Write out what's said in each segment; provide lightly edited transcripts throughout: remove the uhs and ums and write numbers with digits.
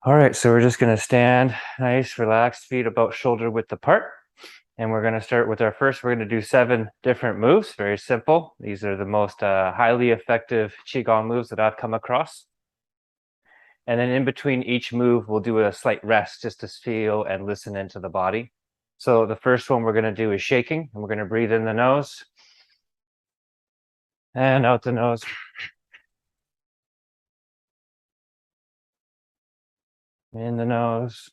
All right, so we're just going to stand nice, relaxed, feet about shoulder width apart. And we're going to start with our first, we're going to do 7 different moves, very simple. These are the most highly effective Qigong moves that I've come across. And then in between each move, we'll do a slight rest just to feel and listen into the body. So the first one we're going to do is shaking, and we're going to breathe in the nose and out the nose. In the nose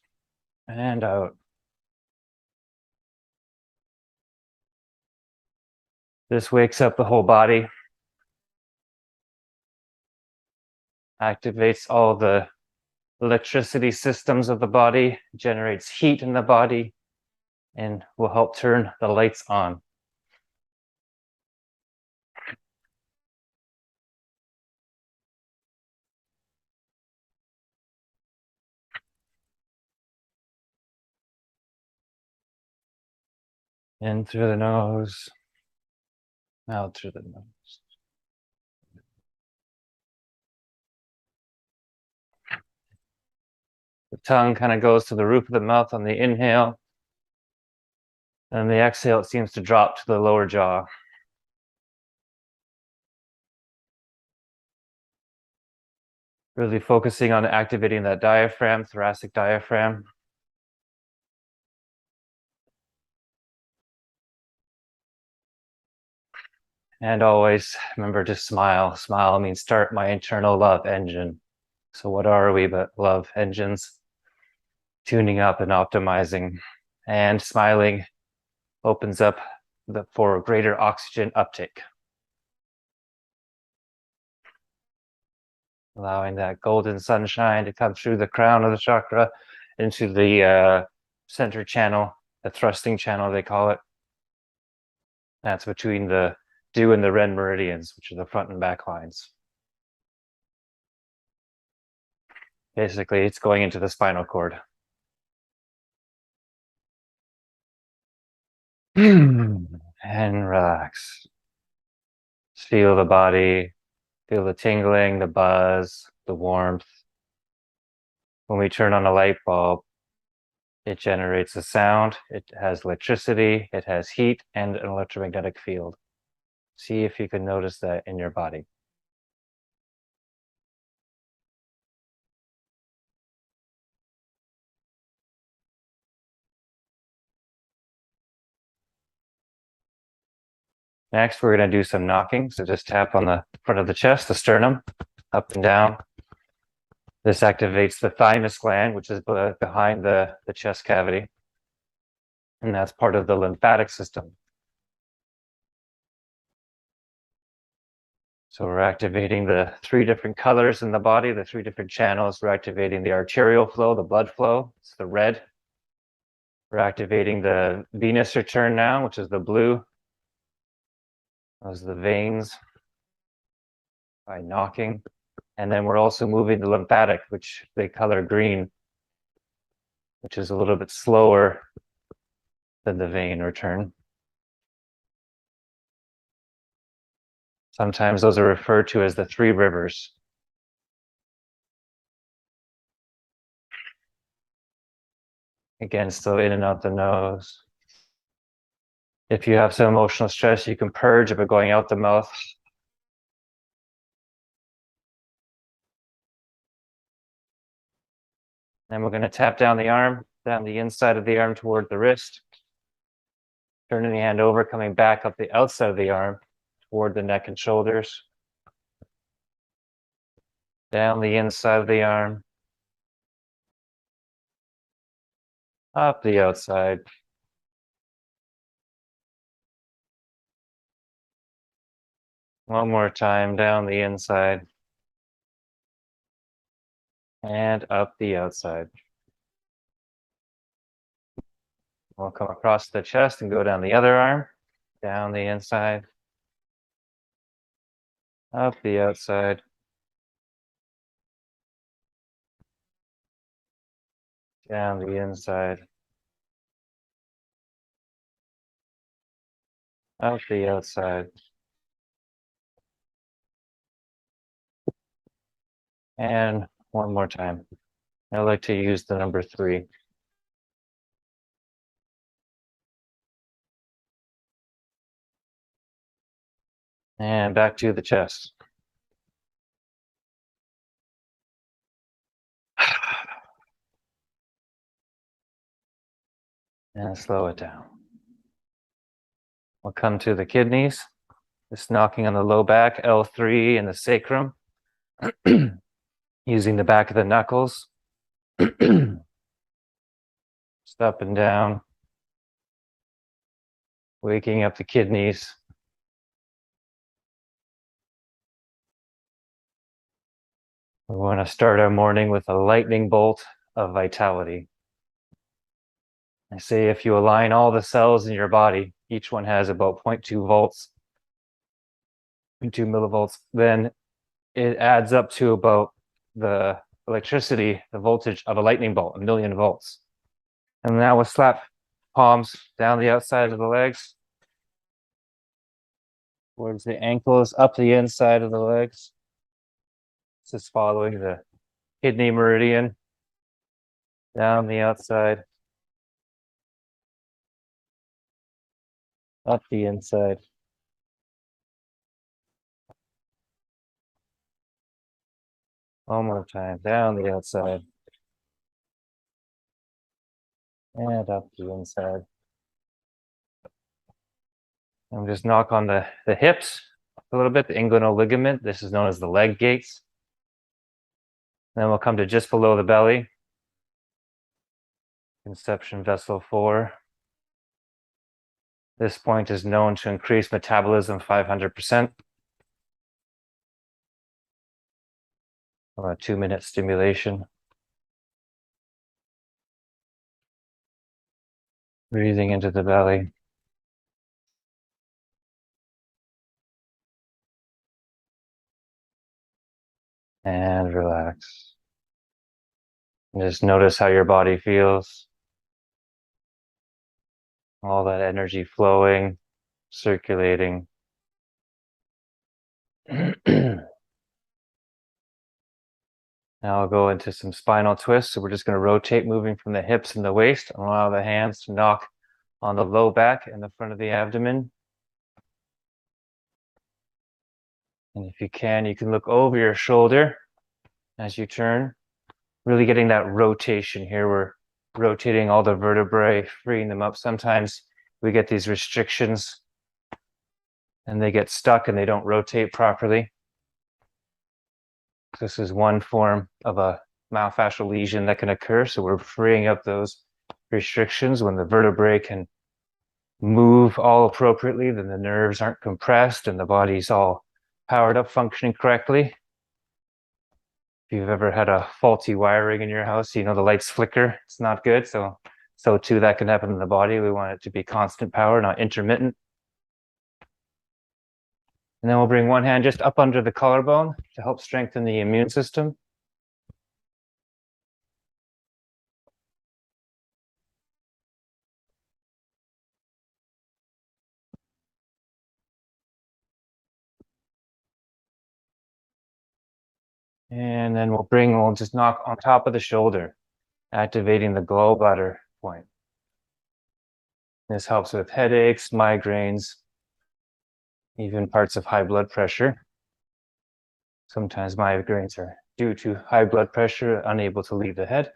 and out. This wakes up the whole body, activates all the electricity systems of the body, generates heat in the body, and will help turn the lights on. In through the nose, out through the nose. The tongue kind of goes to the roof of the mouth on the inhale, and the exhale, it seems to drop to the lower jaw. Really focusing on activating that diaphragm, thoracic diaphragm. And always remember to smile. Smile means start my internal love engine. So what are we but love engines? Tuning up and optimizing. And smiling opens up for greater oxygen uptake. Allowing that golden sunshine to come through the crown of the chakra into the center channel, the thrusting channel, they call it. That's between the Du and the Ren meridians, which are the front and back lines. Basically, it's going into the spinal cord. And relax. Just feel the body, feel the tingling, the buzz, the warmth. When we turn on a light bulb, it generates a sound, it has electricity, it has heat, and an electromagnetic field. See if you can notice that in your body. Next, we're going to do some knocking. So just tap on the front of the chest, the sternum, up and down. This activates the thymus gland, which is behind the chest cavity. And that's part of the lymphatic system. So we're activating the 3 different colors in the body, the 3 different channels. We're activating the arterial flow, the blood flow. It's the red. We're activating the venous return now, which is the blue. Those are the veins by knocking. And then we're also moving the lymphatic, which they color green, which is a little bit slower than the vein return. Sometimes those are referred to as the 3 rivers. Again, still in and out the nose. If you have some emotional stress, you can purge it by going out the mouth. Then we're going to tap down the arm, down the inside of the arm toward the wrist. Turning the hand over, coming back up the outside of the arm toward the neck and shoulders. Down the inside of the arm. Up the outside. One more time, down the inside. And up the outside. We'll come across the chest and go down the other arm. Down the inside. Up the outside. Down the inside. Up the outside. And one more time. I like to use the number 3. And back to the chest. And slow it down. We'll come to the kidneys. Just knocking on the low back, L3 and the sacrum. Using the back of the knuckles. Just up and down. Waking up the kidneys. We want to start our morning with a lightning bolt of vitality. I say if you align all the cells in your body, each one has about 0.2 volts, 0.2 millivolts, then it adds up to about the electricity, the voltage of a lightning bolt, 1,000,000 volts. And now we'll slap palms down the outside of the legs, towards the ankles, up the inside of the legs. This is following the kidney meridian, down the outside, up the inside. One more time, down the outside. And up the inside. And just knock on the hips a little bit, the inguinal ligament. This is known as the leg gates. Then we'll come to just below the belly. Conception vessel 4. This point is known to increase metabolism 500%. About a 2-minute stimulation. Breathing into the belly. And relax. And just notice how your body feels. All that energy flowing, circulating. Now I'll go into some spinal twists. So we're just going to rotate, moving from the hips and the waist, and allow the hands to knock on the low back and the front of the abdomen. And if you can look over your shoulder as you turn, really getting that rotation here. We're rotating all the vertebrae, freeing them up. Sometimes we get these restrictions and they get stuck and they don't rotate properly. This is one form of a myofascial lesion that can occur. So we're freeing up those restrictions. When the vertebrae can move all appropriately, then the nerves aren't compressed and the body's all powered up, functioning correctly. If you've ever had a faulty wiring in your house, you know the lights flicker. It's not good. So too, that can happen in the body. We want it to be constant power, not intermittent. And then we'll bring one hand just up under the collarbone to help strengthen the immune system. And then we'll just knock on top of the shoulder, activating the gallbladder point. This helps with headaches, migraines, even parts of high blood pressure. Sometimes migraines are due to high blood pressure, unable to leave the head.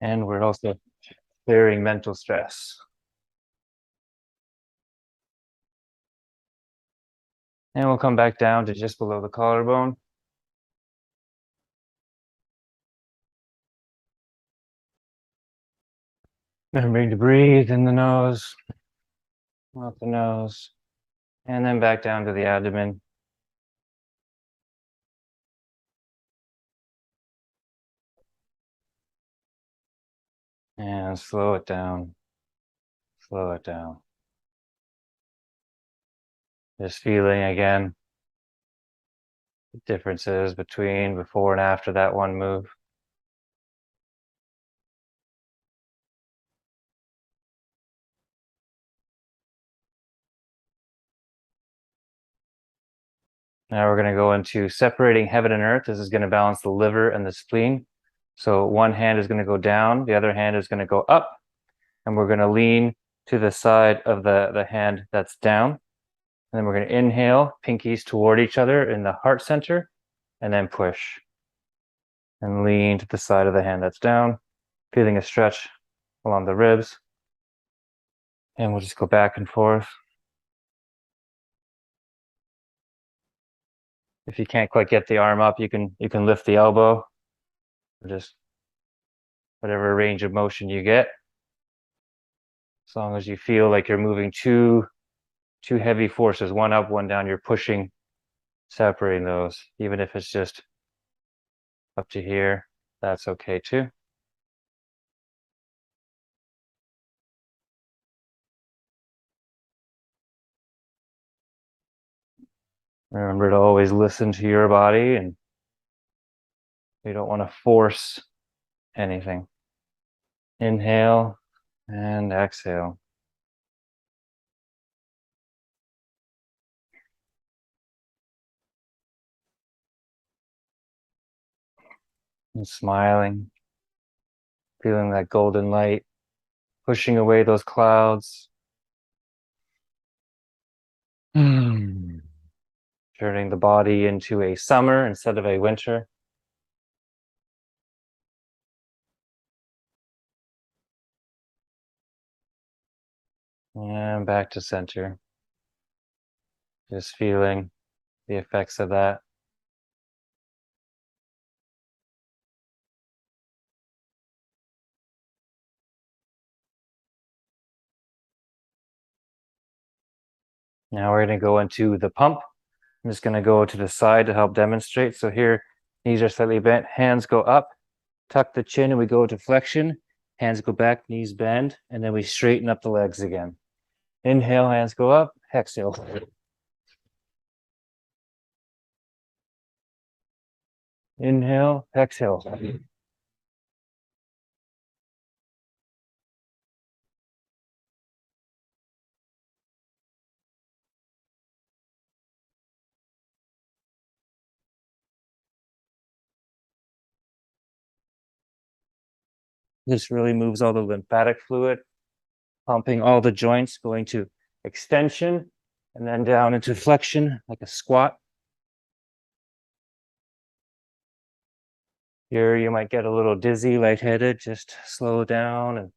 And we're also clearing mental stress. And we'll come back down to just below the collarbone. Remembering to breathe in the nose, out the nose, and then back down to the abdomen. And slow it down, slow it down. Just feeling again the differences between before and after that one move. Now we're going to go into separating heaven and earth. This is going to balance the liver and the spleen. So one hand is going to go down, the other hand is going to go up, and we're going to lean to the side of the hand that's down. And then we're going to inhale, pinkies toward each other in the heart center, and then push. And lean to the side of the hand that's down, feeling a stretch along the ribs. And we'll just go back and forth. If you can't quite get the arm up, you can lift the elbow, or just whatever range of motion you get. As long as you feel like you're moving two heavy forces, one up, one down, you're pushing, separating those. Even if it's just up to here, that's okay too. Remember to always listen to your body, and you don't want to force anything. Inhale and exhale. And smiling, feeling that golden light, pushing away those clouds. Turning the body into a summer instead of a winter. And back to center. Just feeling the effects of that. Now we're going to go into the pump. I'm just going to go to the side to help demonstrate. So here, knees are slightly bent, hands go up, tuck the chin, and we go to flexion. Hands go back, knees bend, and then we straighten up the legs again. Inhale, hands go up, exhale. Inhale, exhale. This really moves all the lymphatic fluid, pumping all the joints, going to extension and then down into flexion like a squat. Here you might get a little dizzy, lightheaded. Just slow down and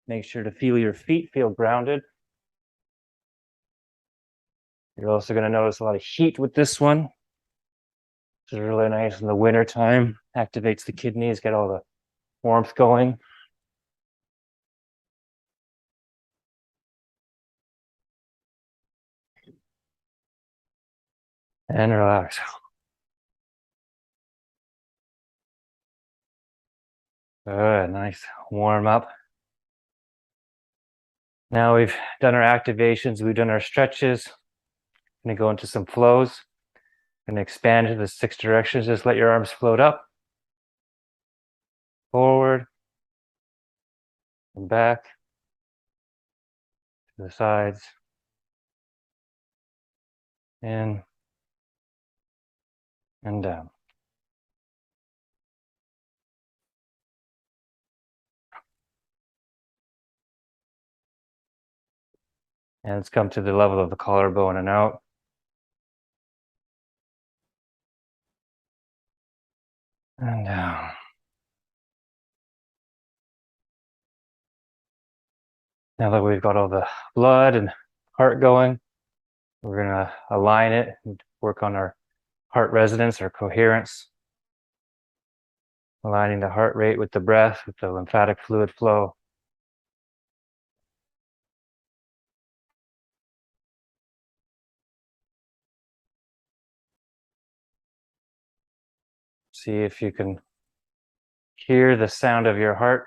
make sure to feel your feet, feel grounded. You're also going to notice a lot of heat with this one, which is really nice in the winter time. Activates the kidneys, get all the warmth going. And relax. Good, nice warm up. Now we've done our activations, we've done our stretches. I'm going to go into some flows. I'm going to expand to the 6 directions. Just let your arms float up, forward, and back, to the sides, in, and down. And let's come to the level of the collarbone and out. And down. Now that we've got all the blood and heart going, we're going to align it and work on our heart resonance or coherence. Aligning the heart rate with the breath, with the lymphatic fluid flow. See if you can hear the sound of your heart.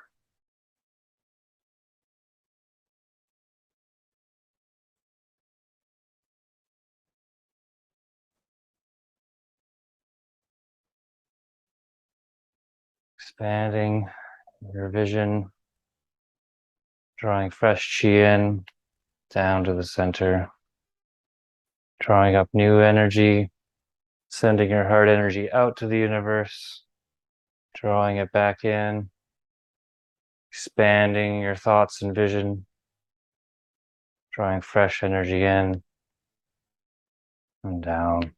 Expanding your vision, drawing fresh chi in down to the center. drawing up new energy, sending your heart energy out to the universe, drawing it back in, expanding your thoughts and vision, drawing fresh energy in and down.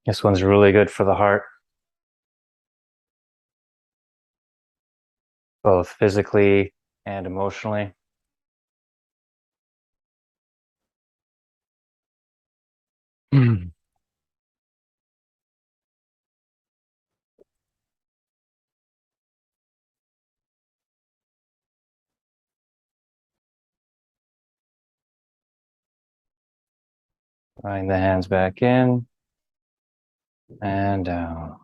This one's really good for the heart, both physically and emotionally. Drawing the hands back in and down.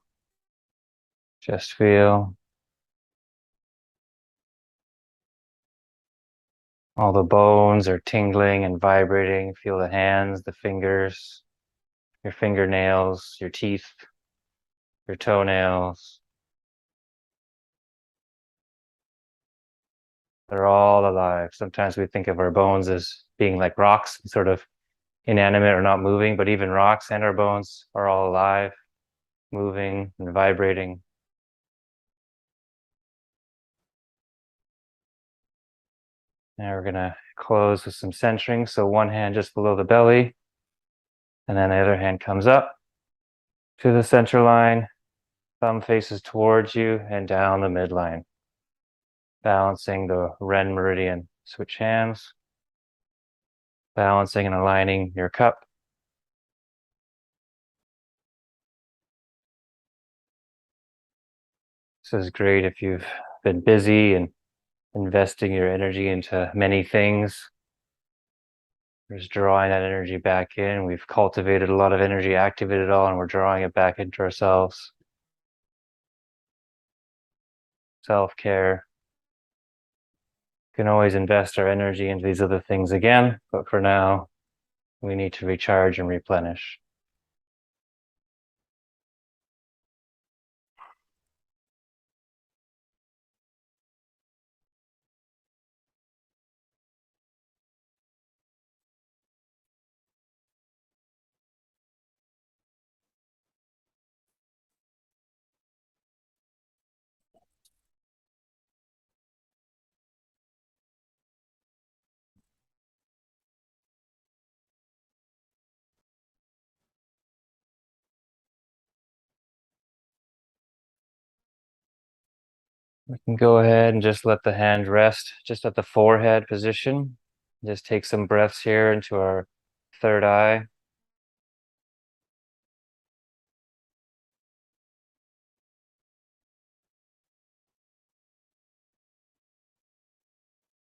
Just feel all the bones are tingling and vibrating. Feel the hands, the fingers, your fingernails, your teeth, your toenails. They're all alive. Sometimes we think of our bones as being like rocks, sort of inanimate or not moving, but even rocks and our bones are all alive, moving and vibrating. Now we're gonna close with some centering. So one hand just below the belly, and then the other hand comes up to the center line, thumb faces towards you and down the midline, balancing the Ren meridian. Switch hands, balancing and aligning your cup. This is great if you've been busy and investing your energy into many things. We're just drawing that energy back in. We've cultivated a lot of energy, activated it all, and we're drawing it back into ourselves. Self-care. Can always invest our energy into these other things again, but for now, we need to recharge and replenish. We can go ahead and just let the hand rest just at the forehead position. Just take some breaths here into our third eye.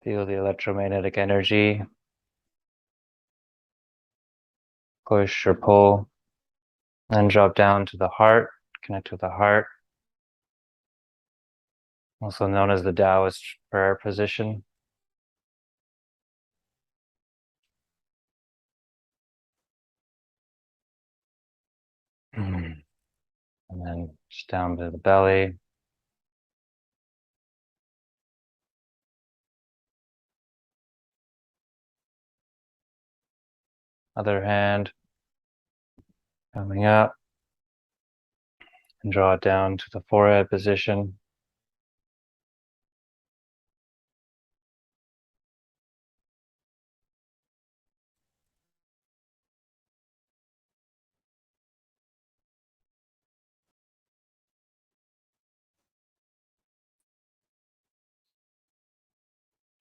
Feel the electromagnetic energy, push or pull, and drop down to the heart, connect with the heart, also known as the Taoist prayer position. And then just down to the belly. Other hand coming up and draw it down to the forehead position.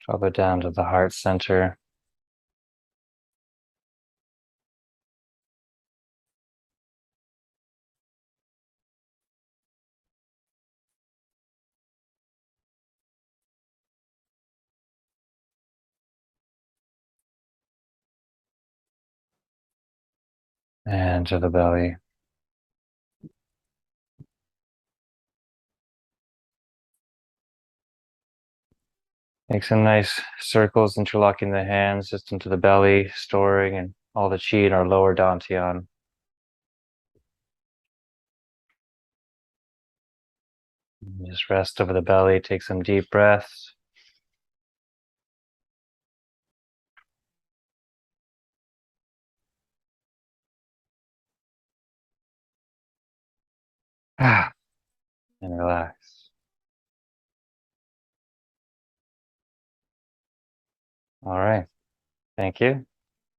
Drop it down to the heart center. And to the belly. Make some nice circles, interlocking the hands just into the belly, storing and all the chi in our lower dantian. Just rest over the belly, take some deep breaths. And relax. All right. Thank you.